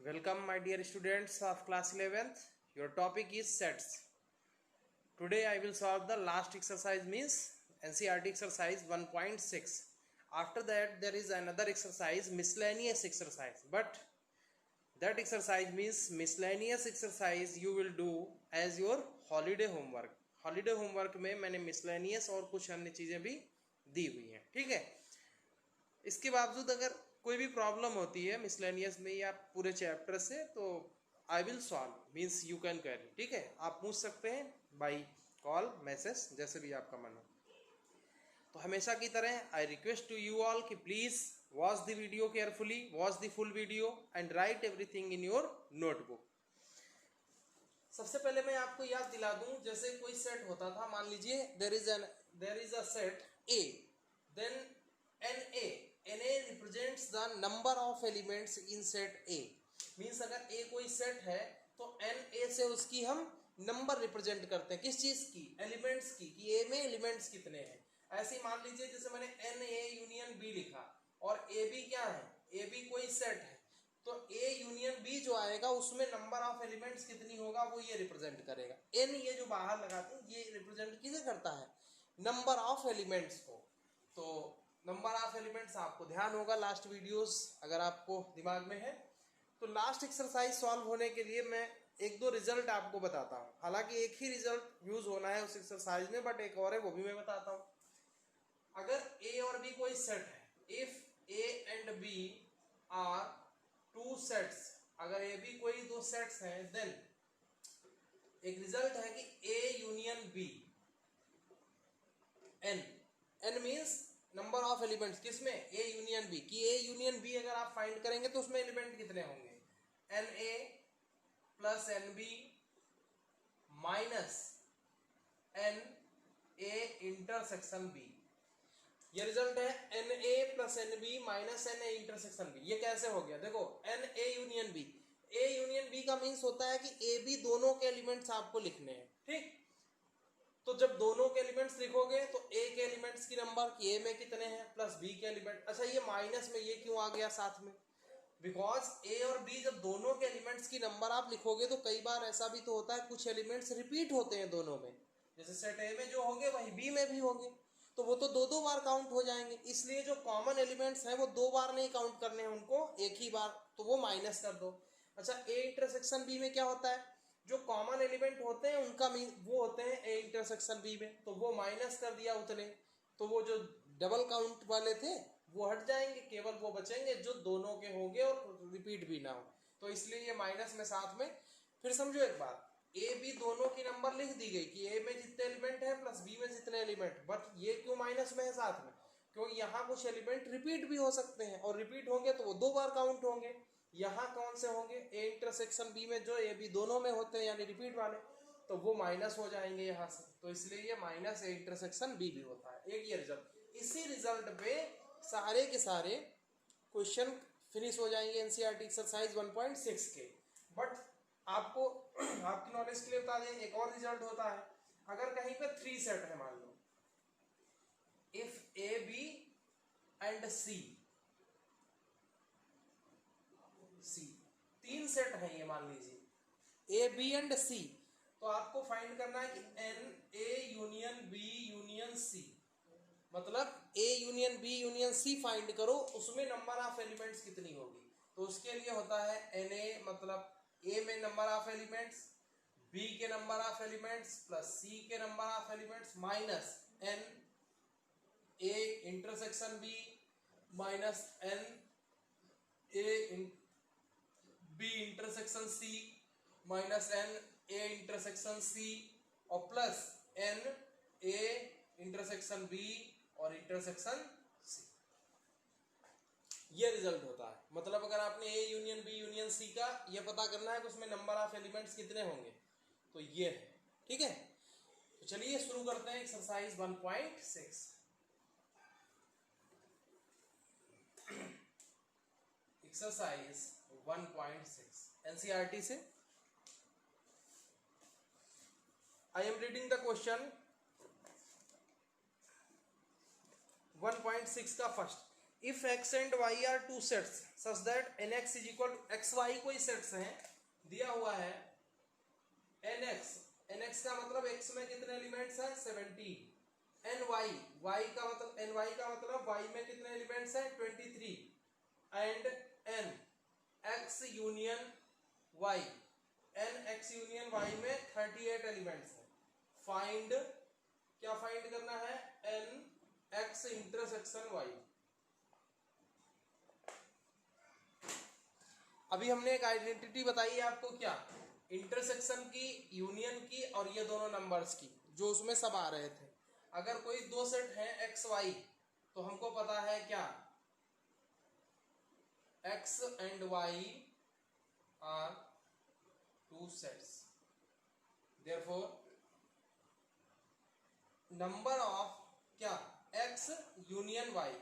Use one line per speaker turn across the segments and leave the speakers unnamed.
Welcome my dear students of class 11th. Your topic is sets. Today I will solve the last exercise, means NCERT exercise 1.6. After that there is another exercise, miscellaneous exercise, but that exercise means miscellaneous exercise you will do as your holiday homework. Holiday homework में मैंने miscellaneous और कुछ अन्य चीज़ें भी दी हुई हैं, ठीक है। इसके बावजूद अगर कोई भी प्रॉब्लम होती है मिसलेनियस में या पूरे चैप्टर से, तो I will solve, means you can carry, ठीक है। आप पूछ सकते हैं बाई कॉल, मैसेज, जैसे भी आपका मन हो। तो हमेशा की तरह I request to you all कि please watch the video carefully, watch the full video and write everything in your notebook. सबसे पहले मैं आपको याद दिला दूं, जैसे कोई सेट होता था, मान लीजिए there is a set A, then n A represents the number of elements in set A. Means अगर ए कोई सेट है तो एन ए से उसकी हम नंबर रिप्रेजेंट करते हैं, किस चीज की, एलिमेंट्स की, कि ए में एलिमेंट्स कितने हैं। ऐसे ही मान लीजिए जैसे मैंने एन ए यूनियन बी लिखा और ए बी क्या है, ए बी कोई सेट है, तो ए यूनियन बी जो आएगा उसमें नंबर ऑफ एलिमेंट्स कितनी होगा वो ये रिप्रेजेंट करेगा। एन ये जो बाहर लगाते हैं ये रिप्रेजेंट किसे करता है, नंबर ऑफ एलिमेंट्स को। तो नंबर ऑफ एलिमेंट्स आपको ध्यान होगा लास्ट वीडियोस अगर आपको दिमाग में है। तो लास्ट एक्सरसाइज सॉल्व होने के लिए मैं एक दो रिजल्ट आपको बताता हूँ। हालांकि एक ही रिजल्ट यूज होना है उस एक्सरसाइज में, बट एक और है वो भी मैं बताता हूँ। अगर ए और बी कोई सेट है, if A and B are two sets, अगर ए बी कोई दो सेट्स हैं, देन एक रिजल्ट है कि A union B, n means number of elements किसमें, ए यूनियन बी, कि ए यूनियन बी अगर आप फाइंड करेंगे तो उसमें एलिमेंट कितने होंगे, n A plus n B minus n A intersection B. ये रिजल्ट है n A plus n B minus n A intersection B. ये कैसे हो गया, देखो n A union B, A union B का मीन्स होता है कि ए बी दोनों के एलिमेंट्स आपको लिखने हैं, ठीक। तो जब दोनों के एलिमेंट्स लिखोगे तो ए के एलिमेंट्स की नंबर कि ए में कितने हैं प्लस बी के एलिमेंट। अच्छा ये माइनस में ये क्यों आ गया साथ में, बिकॉज ए और बी जब दोनों के एलिमेंट्स की नंबर आप लिखोगे तो कई बार ऐसा भी तो होता है कुछ एलिमेंट्स रिपीट होते हैं दोनों में, जैसे सेट ए में जो होंगे वही बी में भी होंगे, तो वो तो दो दो बार काउंट हो जाएंगे। इसलिए जो कॉमन एलिमेंट्स हैं वो दो बार नहीं काउंट करने हैं, उनको एक ही बार, तो वो माइनस कर दो। अच्छा ए इंटरसेक्शन बी में क्या होता है, जो कॉमन एलिमेंट होते हैं उनका मीन वो होते हैं ए इंटरसेक्शन बी में, तो वो माइनस कर दिया उतने, तो वो जो डबल काउंट वाले थे वो हट जाएंगे, केवल वो बचेंगे जो दोनों के होंगे और रिपीट भी ना हो, तो इसलिए ये माइनस में साथ में। फिर समझो एक बात, ए बी दोनों की नंबर लिख दी गई कि ए में जितने एलिमेंट है प्लस बी में जितने एलिमेंट, बट ये क्यों माइनस में है साथ में, क्योंकि यहाँ कुछ एलिमेंट रिपीट भी हो सकते हैं और रिपीट होंगे तो वो दो बार काउंट होंगे। यहाँ कौन से होंगे, ए इंटरसेक्शन बी में जो ए बी दोनों में होते हैं यानी रिपीट वाले, तो वो माइनस हो जाएंगे यहाँ से, तो इसलिए ये माइनस ए इंटरसेक्शन बी भी होता है। एक ये रिजल्ट, इसी रिजल्ट पे सारे के सारे क्वेश्चन फिनिश हो जाएंगे एनसीईआरटी एक्सरसाइज 1.6 के। बट आपको आपकी नॉलेज के लिए बता दें एक और रिजल्ट होता है, अगर कहीं पे 3 सेट है, मान लो if A B and C, 3 set है ये, मान लीजिए ए बी एंड सी, तो आपको फाइंड करना है कि n A union B union C, मतलब A union B union C find करो, उसमें नंबर ऑफ एलिमेंट्स कितनी होगी। तो उसके लिए होता है एन ए, मतलब ए में नंबर ऑफ एलिमेंट्स, बी के number of elements plus C के number of elements minus n A intersection B minus n A B intersection C minus n A intersection C और plus n A intersection B और intersection C. ये result होता है, मतलब अगर आपने A union B union C का ये पता करना है कि उसमें नंबर ऑफ एलिमेंट्स कितने होंगे, तो ये है, ठीक है। तो चलिए शुरू करते हैं एक्सरसाइज 1.6। एक्सरसाइज 1.6 एनसीईआरटी से। I am reading the question 1.6 का first. If x and y are two sets such that nx is equal to xy कोई सेट्स हैं, दिया हुआ है nx का मतलब x में कितने एलिमेंट्स हैं 17, ny का मतलब y में कितने एलिमेंट्स हैं 23 and n x union y में 38 एलिमेंट्स हैं। फाइंड क्या फाइंड करना है n x इंटरसेक्शन y। अभी हमने एक आइडेंटिटी बताई है आपको, क्या इंटरसेक्शन की, यूनियन की और ये दोनों नंबर्स की जो उसमें सब आ रहे थे। अगर कोई दो सेट है एक्स वाई तो हमको पता है क्या X and Y are two sets, therefore number of क्या एक्स यूनियन वाई,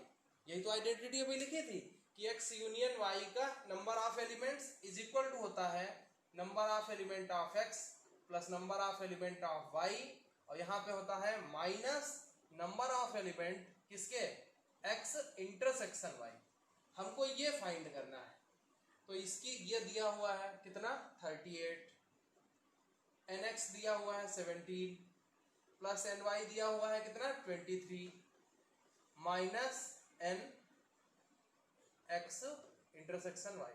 यही तो आइडेंटिटी अभी लिखी थी कि एक्स यूनियन वाई का number of elements is equal to होता है number of element of X plus number of element of Y, और यहाँ पे होता है माइनस नंबर ऑफ एलिमेंट किसके एक्स इंटरसेक्शन वाई। हमको ये फाइंड करना है, तो इसकी ये दिया हुआ है कितना 38, nx दिया हुआ है 17 प्लस ny दिया हुआ है कितना 23 minus n x intersection y।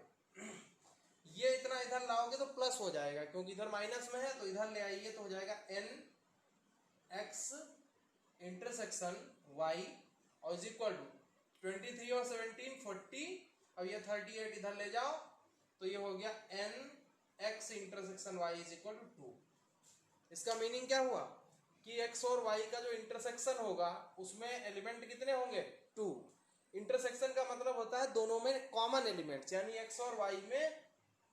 ये इतना इधर लाओगे तो प्लस हो जाएगा, क्योंकि इधर माइनस में है तो इधर ले आइए तो हो जाएगा n x इंटरसेक्शन y और इज इक्वल टू 23 और 17 40, अब ये 38 इधर ले जाओ तो ये हो गया n x intersection y is equal to 2। इसका मीनिंग क्या हुआ कि x और y का जो इंटरसेक्शन होगा उसमें एलिमेंट कितने होंगे 2। इंटरसेक्शन का मतलब होता है दोनों में कॉमन एलिमेंट्स, यानी x और y में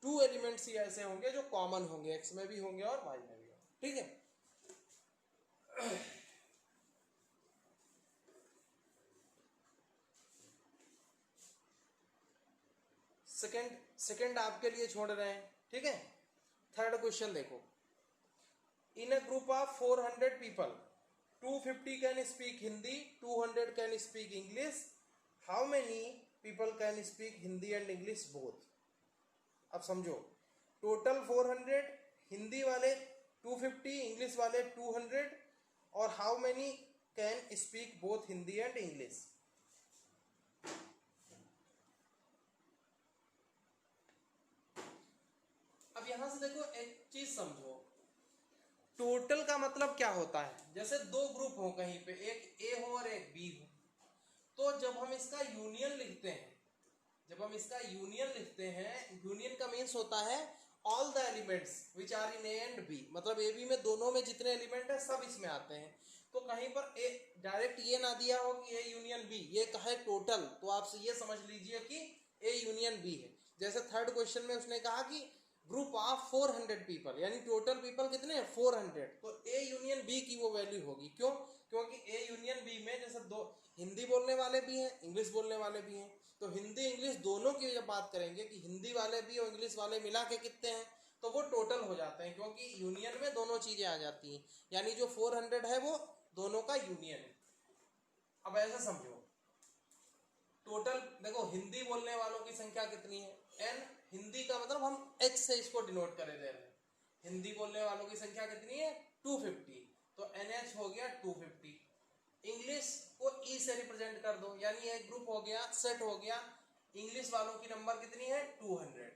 2 एलिमेंट्स ही ऐसे होंगे जो कॉमन होंगे, x में भी होंगे और y में भी होंगे। ठीक है, सेकंड आपके लिए छोड़ रहे हैं। ठीक है, थर्ड क्वेश्चन देखो, in a group of 400 people 250 can speak Hindi, 200 can speak English, how many people can speak Hindi and English both. अब समझो, टोटल 400, हिंदी वाले 250, इंग्लिश वाले 200, और how many can speak both Hindi and English. अब यहां से देखो एक चीज समझो, टोटल का मतलब क्या होता है, जैसे दो ग्रुप हो कहीं पे, एक ए हो और एक बी हो, तो जब हम इसका यूनियन लिखते हैं, यूनियन का मीन्स होता है all the elements which are in A and B, मतलब ए बी में दोनों में जितने एलिमेंट है सब इसमें आते हैं। तो कहीं पर ए डायरेक्ट ये ना दिया हो कि ए यूनियन बी, ये कहे टोटल, तो आप ये समझ लीजिए कि ए यूनियन बी है। जैसे थर्ड क्वेश्चन में उसने कहा कि ग्रुप ऑफ 400 पीपल, यानी टोटल पीपल कितने हैं 400, तो ए यूनियन बी की वो वैल्यू होगी। क्यों? क्योंकि ए यूनियन बी में जैसे दो हिंदी बोलने वाले भी हैं, इंग्लिश बोलने वाले भी हैं, तो हिंदी इंग्लिश दोनों की जब बात करेंगे कि हिंदी वाले भी और इंग्लिश वाले मिला के कितने हैं, तो वो टोटल हो जाते हैं, क्योंकि यूनियन में दोनों चीजें आ जाती हैं, यानी जो 400 है वो दोनों का यूनियन है। अब ऐसा समझो, टोटल देखो हिंदी बोलने वालों की संख्या कितनी है n, हिंदी का मतलब हम h से इसको डिनोट करे दे रहे हैं, हिंदी बोलने वालों की संख्या कितनी है 250, तो NH हो गया 250। इंग्लिश को E से रिप्रेजेंट कर दो, यानी एक ग्रुप हो गया, सेट हो गया, इंग्लिश वालों की नंबर कितनी है 200,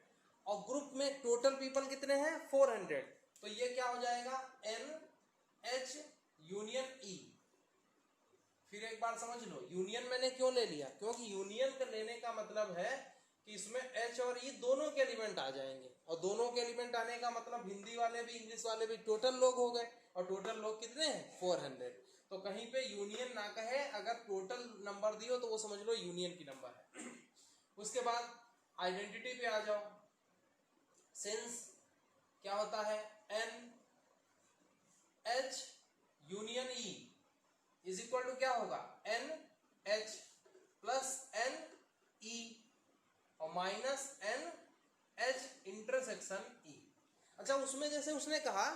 और ग्रुप में टोटल पीपल कितने हैं 400, तो ये क्या हो जाएगा NH यूनियन E। फिर एक बार समझ लो, यूनियन मैंने क्यों ले लिया, क्योंकि यूनियन का लेने का मतलब है कि इसमें H और E दोनों के एलिमेंट आ जाएंगे, और दोनों के एलिमेंट आने का मतलब हिंदी वाले भी इंग्लिश वाले भी टोटल लोग हो गए, और टोटल लोग कितने हैं 400। तो कहीं पे यूनियन ना कहे, अगर टोटल नंबर दियो तो वो समझ लो यूनियन की नंबर है। उसके बाद आइडेंटिटी पे आ जाओ, सिंस क्या होता है NH union E is equal to क्या होगा NH प्लस NE और माइनस NH इंटरसेक्शन E। अच्छा, उसमें जैसे उसने कहा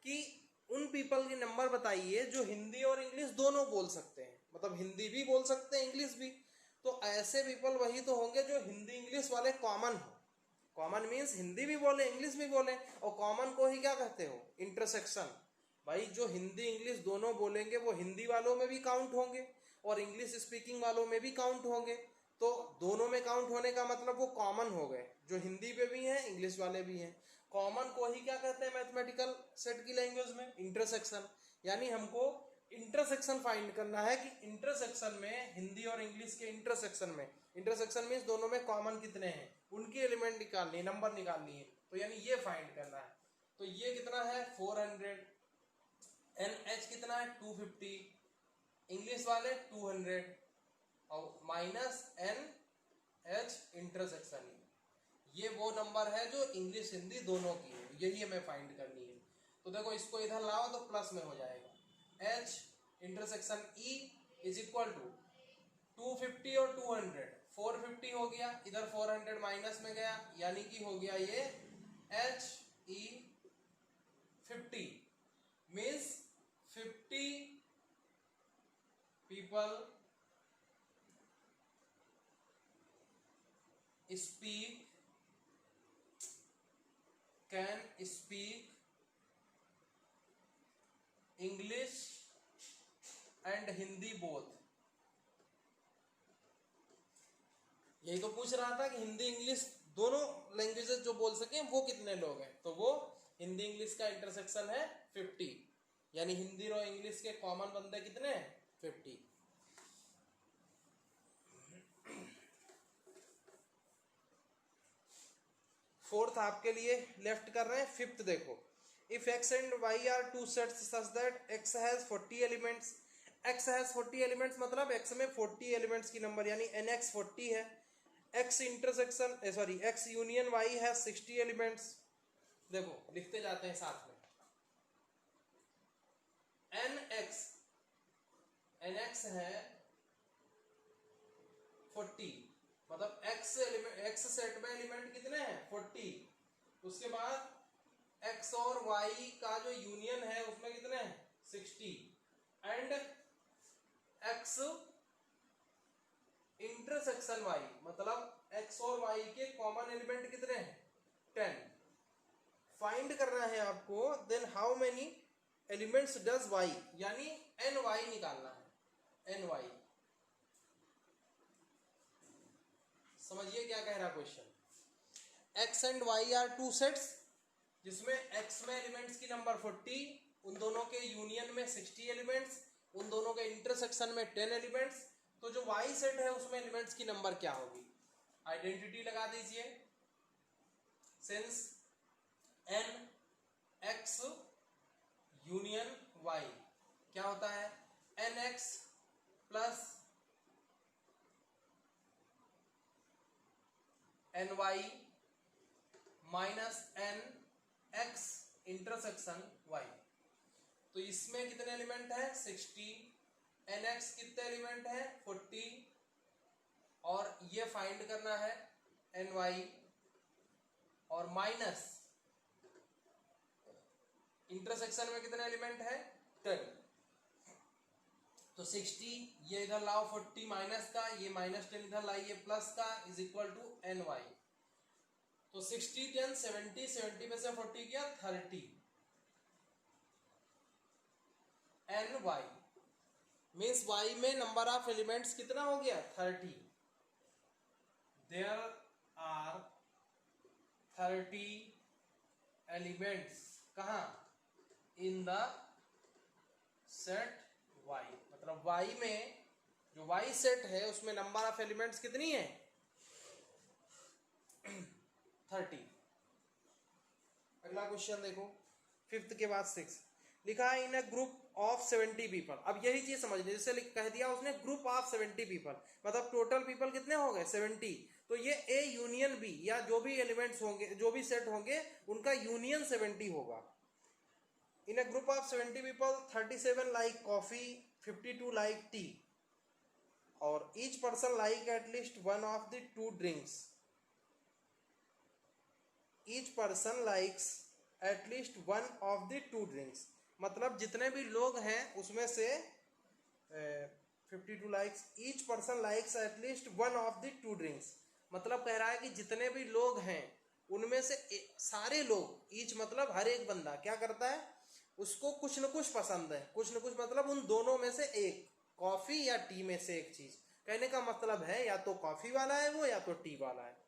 कि उन पीपल की नंबर बताइए जो हिंदी और इंग्लिश दोनों बोल सकते हैं, मतलब हिंदी भी बोल सकते हैं इंग्लिश भी, तो ऐसे पीपल वही तो होंगे जो हिंदी इंग्लिश वाले कॉमन हो। कॉमन मीन्स हिंदी भी बोले इंग्लिश भी बोले, और कॉमन को ही क्या कहते हो, इंटरसेक्शन। भाई जो हिंदी इंग्लिश दोनों बोलेंगे वो हिंदी वालों में भी काउंट होंगे और इंग्लिश स्पीकिंग वालों में भी काउंट होंगे, तो दोनों में काउंट होने का मतलब वो कॉमन हो गए, जो हिंदी पे भी हैं इंग्लिश वाले भी हैं। कॉमन को ही क्या कहते हैं मैथमेटिकल सेट की लैंग्वेज में, इंटरसेक्शन। यानी हमको इंटरसेक्शन फाइंड करना है कि इंटरसेक्शन में हिंदी और इंग्लिश के इंटरसेक्शन में, इंटरसेक्शन मीन्स दोनों में कॉमन कितने हैं, उनकी एलिमेंट निकालनी है, नंबर निकालनी है, तो यानी ये फाइंड करना है। तो ये कितना है 400, NH कितना है 250, इंग्लिश वाले 200 और माइनस NH इंटरसेक्शन, ये वो नंबर है जो इंग्लिश हिंदी दोनों की है, यही हमें फाइंड करनी है। तो देखो इसको इधर लाओ तो प्लस में हो जाएगा, H intersection E is equal to 250 और 200, 450 हो गया, इधर 400 माइनस में गया, यानी कि हो गया ये HE 50 means 50 people can speak English and Hindi both। यही तो पूछ रहा था कि हिंदी इंग्लिश दोनों लैंग्वेजेस जो बोल सके वो कितने लोग हैं, तो वो हिंदी इंग्लिश का इंटरसेक्शन है 50, यानी हिंदी और इंग्लिश के कॉमन बंदे कितने हैं 50। फोर्थ आपके लिए लेफ्ट कर रहे हैं, फिफ्थ देखो, if x and y are two sets such that x has 40 elements, x has 40 elements मतलब x में 40 एलिमेंट्स की नंबर, यानी nx 40 है। x intersection sorry x union y has 60 elements. देखो लिखते जाते हैं साथ में, nx है 40, मतलब x सेट में एलिमेंट कितने हैं 40, उसके बाद x और y का जो यूनियन है उसमें कितने हैं 60, एंड x इंटरसेक्शन y मतलब x और y के कॉमन एलिमेंट कितने हैं 10। फाइंड करना है आपको, then how many elements does y, यानी ny निकालना है, ny। समझिए क्या कह रहा question, x and y are two sets जिसमें x में एलिमेंट्स की नंबर 40, उन दोनों के यूनियन में 60 एलिमेंट्स, उन दोनों के इंटरसेक्शन में 10 एलिमेंट्स, तो जो y सेट है उसमें एलिमेंट्स की नंबर क्या होगी, आइडेंटिटी लगा दीजिए, since n x union y क्या होता है nx plus ny minus nx intersection y। तो इसमें कितने एलिमेंट है 60, nx कितने एलिमेंट है 40, और ये फाइंड करना है ny, और माइनस इंटरसेक्शन में कितने एलिमेंट है 10। तो 60 ये इधर लाओ 40 माइनस का, ये माइनस 10 इधर लाइए प्लस का, इज इक्वल टू ny। तो 60 10 70, 70 में से 40 गया 30, ny मीन्स y में नंबर ऑफ एलिमेंट्स कितना हो गया 30। देयर आर 30 एलिमेंट्स कहाँ इन द सेट y, मतलब y में जो y सेट है उसमें नंबर ऑफ एलिमेंट्स कितनी है 30। अगला क्वेश्चन देखो, फिफ्थ के बाद 6 लिखा है इन अ ग्रुप ऑफ 70 पीपल। अब यही चीज समझ लीजिए, जैसे कह दिया उसने ग्रुप ऑफ 70 पीपल, मतलब टोटल पीपल कितने हो गए 70, तो ये ए यूनियन बी या जो भी एलिमेंट्स होंगे जो भी सेट होंगे उनका यूनियन 70 होगा। In a group of 70 people 37 like coffee, 52 like tea, और each person like at least one of the two drinks. Each person likes at least one of the two drinks, मतलब जितने भी लोग हैं उसमें से 52 likes. Each person likes at least one of the two drinks, मतलब कह रहा है कि जितने भी लोग हैं उनमें से सारे लोग, ईच मतलब हर एक बंदा क्या करता है, उसको कुछ न कुछ पसंद है। कुछ न कुछ मतलब उन दोनों में से एक, कॉफी या टी में से एक चीज। कहने का मतलब है या तो कॉफी वाला है वो या तो टी वाला है।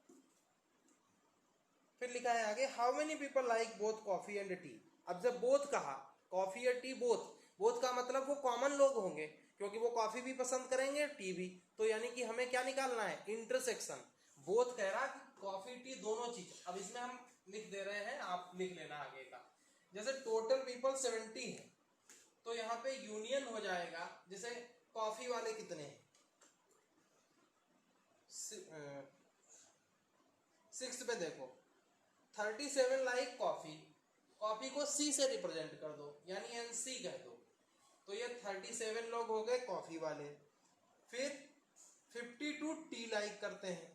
फिर लिखा है आगे, how many people like both coffee and T. अब जब बोथ कहा, कॉफी या टी, बोथ, बोथ का मतलब वो कॉमन लोग होंगे, क्योंकि वो कॉफी भी पसंद करेंगे टी भी। तो यानी कि हमें क्या निकालना है, इंटरसेक्शन। बोथ कह रहा कि कॉफी टी दोनों चीज। अब इसमें हम लिख दे रहे हैं, आप लिख लेना आगे का। जैसे टोटल पीपल 70 है, तो यहाँ पे यूनियन हो जाएगा। जैसे कॉफी वाले कितने हैं, 6 पे देखो 37 लाइक कॉफी। कॉफी को सी से रिप्रेजेंट कर दो, यानी एनसी कह दो, तो ये 37 लोग हो गए कॉफी वाले। फिर 52 टी लाइक करते हैं,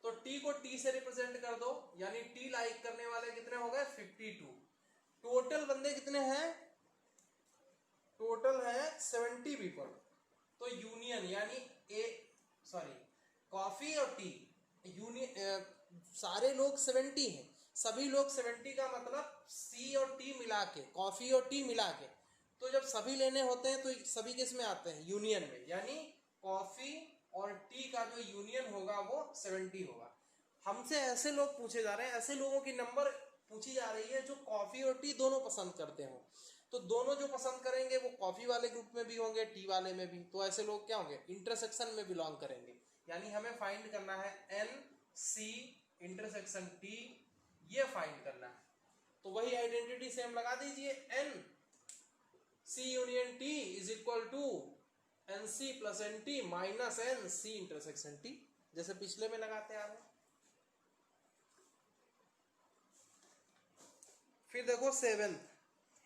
तो टी को टी से रिप्रेजेंट कर दो, यानी टी लाइक करने वाले कितने हो गए, 52। टोटल बंदे कितने हैं, टोटल है 70 पीपल। तो यूनियन यानी कॉफी और टी यूनियन, सारे लोग 70 हैं, सभी लोग 70 का मतलब सी और टी मिला के, कॉफी और टी मिला के। तो जब सभी लेने होते हैं तो सभी किस में आते हैं, यूनियन में, यानी कॉफी और टी का जो यूनियन होगा वो 70 होगा। हमसे ऐसे लोग पूछे जा रहे हैं, ऐसे लोगों की नंबर पूछी जा रही है जो कॉफी और टी दोनों पसंद करते हो। तो दोनों जो पसंद करेंगे वो कॉफी वाले ग्रुप में भी होंगे, टी वाले में भी। तो ऐसे लोग क्या होंगे, इंटरसेक्शन में बिलोंग करेंगे। यानी हमें फाइंड करना है एन सी इंटरसेक्शन टी, ये फाइंड करना है। तो वही आइडेंटिटी से हम लगा दीजिए, n C union T is equal to n C plus n T minus n C intersection T, जैसे पिछले में लगाते आ रहे हैं। फिर देखो 7th,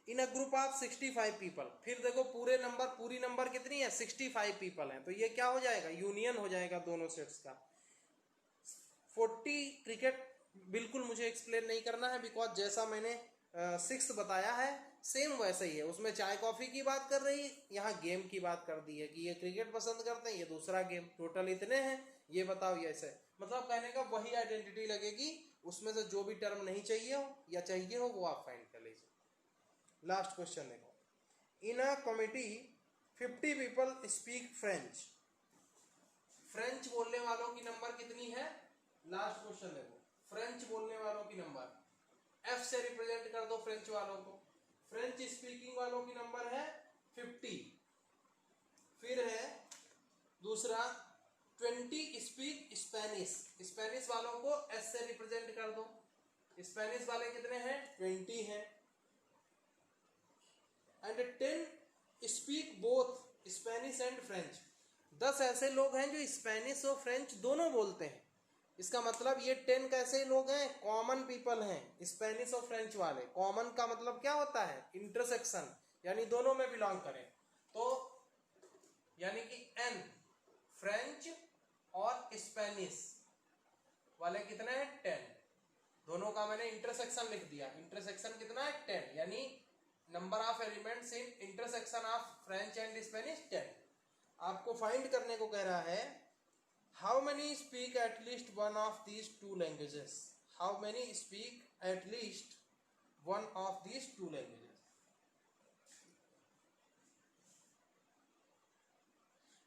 in a group of 65 people. फिर देखो पूरी नंबर कितनी है, 65 पीपल हैं, तो ये क्या हो जाएगा, यूनियन हो जाएगा दोनों सेट्स का। 40 क्रिकेट बिल्कुल मुझे एक्सप्लेन नहीं करना है, बिकॉज जैसा मैंने 6 बताया है सेम वैसा ही है। उसमें चाय कॉफी की बात कर रही है, यहाँ गेम की बात कर दी है कि ये क्रिकेट पसंद करते हैं, ये दूसरा गेम। टोटल इतने हैं, ये बताओ। ये ऐसे मतलब कहने का वही आइडेंटिटी लगेगी, उसमें से जो भी टर्म नहीं चाहिए हो या चाहिए हो वो आप फाइंड कर लीजिए। लास्ट क्वेश्चन देखो, in a committee 50 people speak French. French बोलने वालों की नंबर कितनी है, लास्ट क्वेश्चन देखो, फ्रेंच बोलने वालों की नंबर, एफ से रिप्रेजेंट कर दो फ्रेंच वालों को। फ्रेंच स्पीकिंग वालों की नंबर है 50। फिर है दूसरा 20 स्पीक स्पेनिश, स्पेनिश वालों को एस से रिप्रेजेंट कर दो। स्पेनिश वाले कितने हैं, 20 हैं। And 10 speak both Spanish and French, 10 ऐसे लोग हैं जो स्पेनिश और फ्रेंच दोनों बोलते हैं। इसका मतलब ये 10 कैसे लोग हैं, कॉमन पीपल हैं, स्पेनिश और फ्रेंच वाले। कॉमन का मतलब क्या होता है, इंटरसेक्शन, यानी दोनों में बिलोंग करें। तो यानी कि एन फ्रेंच और स्पेनिश वाले कितने हैं, 10। दोनों का मैंने इंटरसेक्शन लिख दिया। इंटरसेक्शन कितना है, 10, यानी number of elements in intersection of French and Spanish 10। आपको फाइंड करने को कह रहा है, how many speak at least one of these two languages. How many speak at least one of these two languages.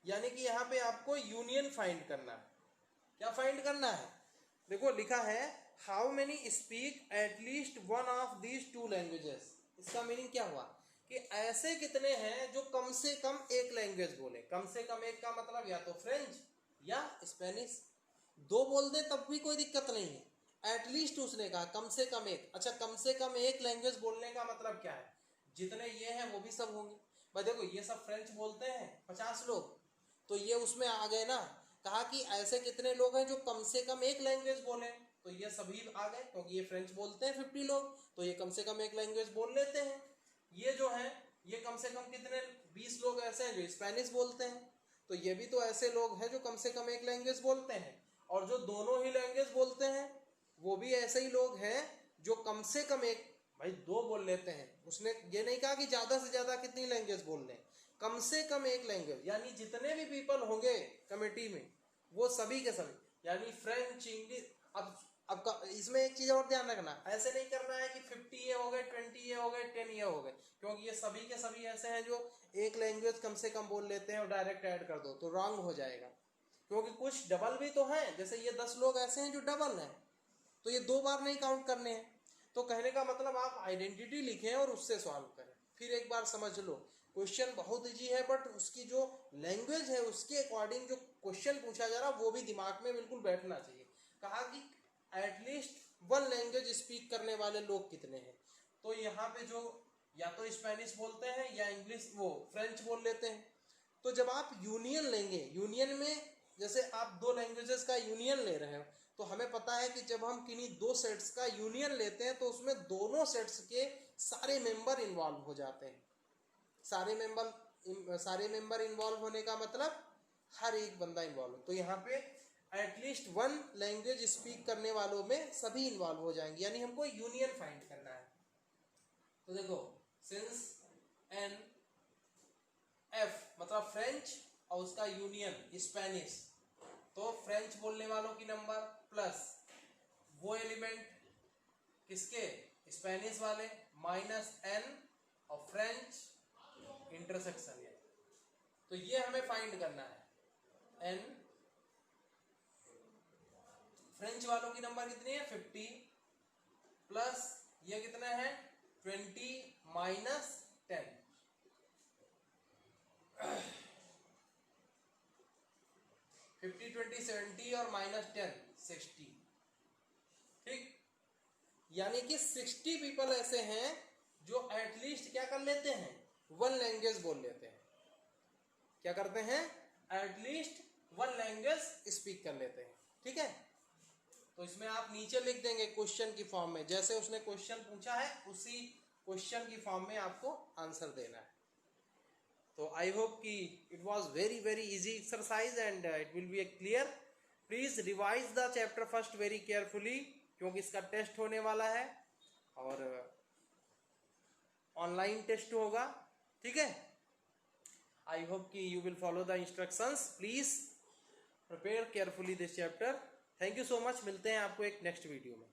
यानी कि यहां पे आपको यूनियन फाइंड करना है। क्या फाइंड करना है, देखो लिखा है how many speak at least one of these two languages. इसका मीनिंग क्या हुआ कि ऐसे कितने हैं जो कम से कम एक लैंग्वेज बोले। कम से कम एक का मतलब या तो फ्रेंच या स्पेनिश, दो बोल दे तब भी कोई दिक्कत नहीं है। एटलीस्ट उसने कहा कम से कम एक। अच्छा, कम से कम एक लैंग्वेज बोलने का मतलब क्या है, जितने ये हैं वो भी सब होंगे। भाई देखो ये सब फ्रेंच बोलते हैं 50 लोग, तो ये उसमें आ गए ना। कहा कि ऐसे कितने लोग हैं जो कम से कम एक लैंग्वेज बोले, तो ये सभी आ गए, क्योंकि ये फ्रेंच बोलते हैं 50 लोग, तो ये कम से कम एक लैंग्वेज बोल लेते हैं। ये जो है ये कम से कम कितने 20 लोग ऐसे हैं जो स्पेनिश बोलते हैं, तो ये भी तो ऐसे लोग हैं जो कम से कम एक लैंग्वेज बोलते हैं। और जो दोनों ही लैंग्वेज बोलते हैं वो भी ऐसे ही लोग हैं जो कम से कम एक, भाई 2 बोल लेते हैं। उसने ये नहीं कहा कि ज्यादा से ज्यादा कितनी लैंग्वेज बोल लें, कम से कम एक लैंग्वेज, यानी जितने भी पीपल होंगे कमेटी में वो सभी के सभी, यानी फ्रेंच, इंग्लिश। अब इसमें एक चीज और ध्यान रखना, ऐसे नहीं करना है कि 50 ये हो गए, 20 ये हो गए, 10 ये हो गए, क्योंकि ये सभी के सभी ऐसे हैं जो एक लैंग्वेज कम से कम बोल लेते हैं और डायरेक्ट ऐड कर दो तो रॉन्ग हो जाएगा। क्योंकि कुछ डबल भी तो हैं, जैसे ये 10 लोग ऐसे हैं जो डबल हैं, तो ये 2 बार नहीं काउंट करने हैं। तो कहने का मतलब आप आइडेंटिटी लिखें और उससे सॉल्व करें। फिर एक बार समझ लो, क्वेश्चन बहुत इजी है, बट उसकी जो लैंग्वेज है उसके अकॉर्डिंग जो क्वेश्चन पूछा जा रहा वो भी दिमाग में बिल्कुल बैठना चाहिए। कहा कि एटलीस्ट 1 लैंग्वेज स्पीक करने वाले लोग कितने हैं, तो यहाँ पे जो या तो स्पेनिश बोलते हैं या इंग्लिश वो फ्रेंच बोल लेते हैं। तो जब आप यूनियन लेंगे, यूनियन में जैसे आप 2 लैंग्वेजेस का यूनियन ले रहे हो, तो हमें पता है कि जब हम किन्हीं 2 सेट्स का यूनियन लेते हैं तो उसमें दोनों सेट्स के सारे मेंबर इन्वॉल्व हो जाते हैं। सारे मेंबर इन्वॉल्व होने का मतलब हर एक बंदा इन्वॉल्व। तो यहाँ पे एटलीस्ट 1 लैंग्वेज स्पीक करने वालों में सभी इन्वॉल्व हो जाएंगे, यानी हमको यूनियन फाइंड करना है। तो देखो, सिंस एन एफ मतलब फ्रेंच और उसका यूनियन स्पेनिश, तो फ्रेंच बोलने वालों की नंबर प्लस वो एलिमेंट किसके, स्पेनिश वाले, माइनस एन और फ्रेंच इंटरसेक्शन। तो ये हमें फाइंड करना है। एन फ्रेंच वालों की नंबर कितनी है 50 प्लस ये कितना है 20 माइनस 10, 50 20 70 और माइनस 10 60। ठीक, यानी कि 60 पीपल ऐसे हैं जो एटलीस्ट क्या कर लेते हैं, 1 लैंग्वेज बोल लेते हैं। क्या करते हैं, एटलीस्ट 1 लैंग्वेज स्पीक कर लेते हैं। ठीक है, तो इसमें आप नीचे लिख देंगे क्वेश्चन की फॉर्म में, जैसे उसने क्वेश्चन पूछा है उसी क्वेश्चन की फॉर्म में आपको आंसर देना है। तो आई होप कि it was very easy exercise and it will be A clear. Please revise the chapter first very carefully, क्योंकि इसका टेस्ट होने वाला है और ऑनलाइन टेस्ट होगा। ठीक है, आई होप कि you will follow the instructions. Please prepare carefully this chapter. Thank you so much, मिलते हैं आपको एक नेक्स्ट वीडियो में।